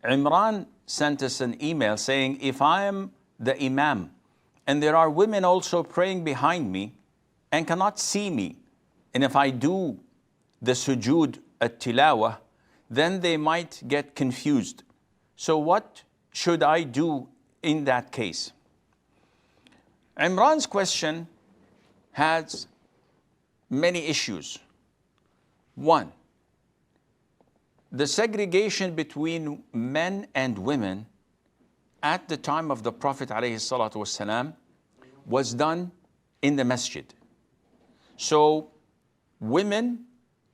Imran sent us an email saying, if I am the imam and there are women also praying behind me and cannot see me, and if I do the sujood at tilawa, then they might get confused. So what should I do in that case? Imran's question has many issues. One, the segregation between men and women at the time of the Prophet ﷺ was done in the masjid. So women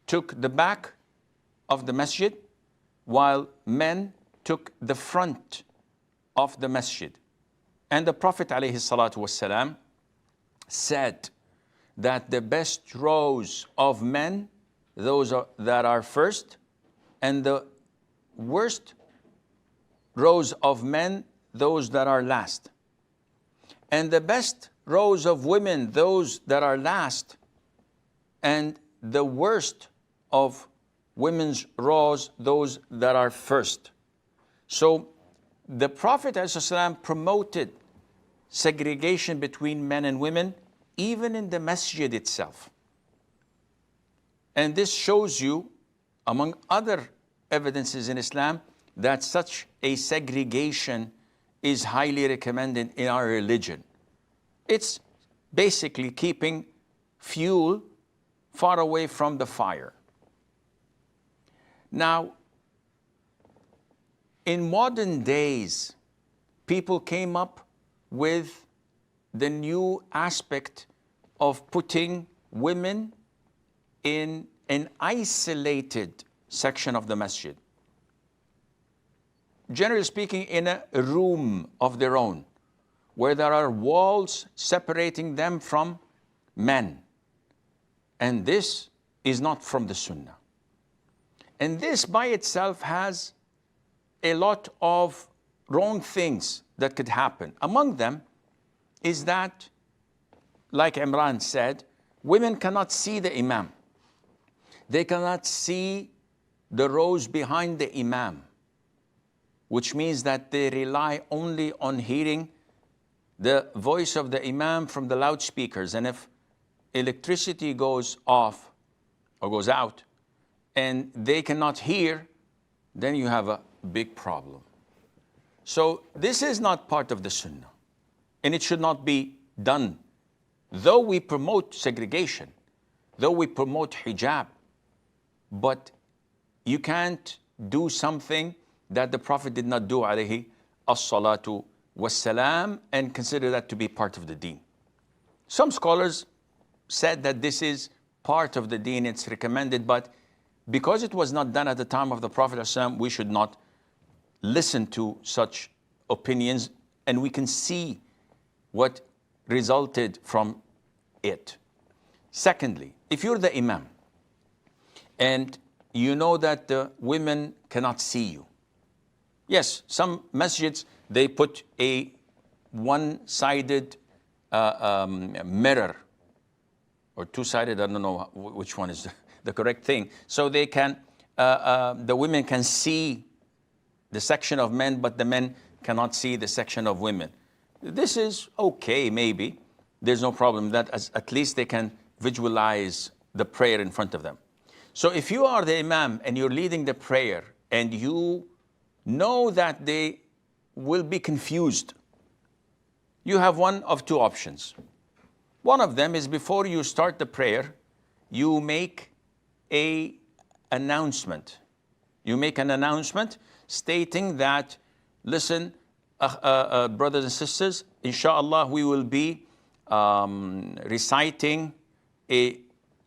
took the back of the masjid while men took the front of the masjid. And the Prophet ﷺ said that the best rows of men, those that are first, and the worst rows of men, those that are last. And the best rows of women, those that are last, and the worst of women's rows, those that are first. So the Prophet ﷺ promoted segregation between men and women, even in the masjid itself. And this shows you, among other evidences in Islam, that such a segregation is highly recommended in our religion. It's basically keeping fuel far away from the fire. Now, in modern days, people came up with the new aspect of putting women in an isolated section of the masjid. Generally speaking, in a room of their own, where there are walls separating them from men. And this is not from the Sunnah. And this by itself has a lot of wrong things that could happen. Among them is that, like Imran said, women cannot see the imam. They cannot see the rows behind the imam, which means that they rely only on hearing the voice of the imam from the loudspeakers. And if electricity goes off or goes out and they cannot hear, then you have a big problem. So this is not part of the Sunnah, and it should not be done. Though we promote segregation, though we promote hijab, but you can't do something that the Prophet did not do, alayhi as-salatu was-salam, and consider that to be part of the deen. Some scholars said that this is part of the deen, it's recommended, but because it was not done at the time of the Prophet ﷺ, we should not listen to such opinions, and we can see what resulted from it. Secondly, if you're the imam and you know that the women cannot see you. Yes, some masjids, they put a one-sided mirror, or two-sided, I don't know which one is the correct thing. So they can, the women can see the section of men, but the men cannot see the section of women. This is okay, maybe. There's no problem that at least they can visualize the prayer in front of them. So if you are the imam and you're leading the prayer and you know that they will be confused, you have one of two options. One of them is, before you start the prayer, you make an announcement. You make an announcement stating that, listen, brothers and sisters, inshallah, we will be reciting a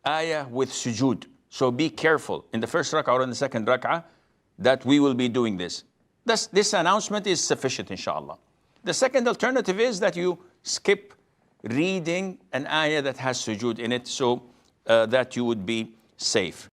ayah with sujood. So be careful in the first rak'ah or in the second rak'ah that we will be doing this. This announcement is sufficient, inshallah. The second alternative is that you skip reading an ayah that has sujood in it, so that you would be safe.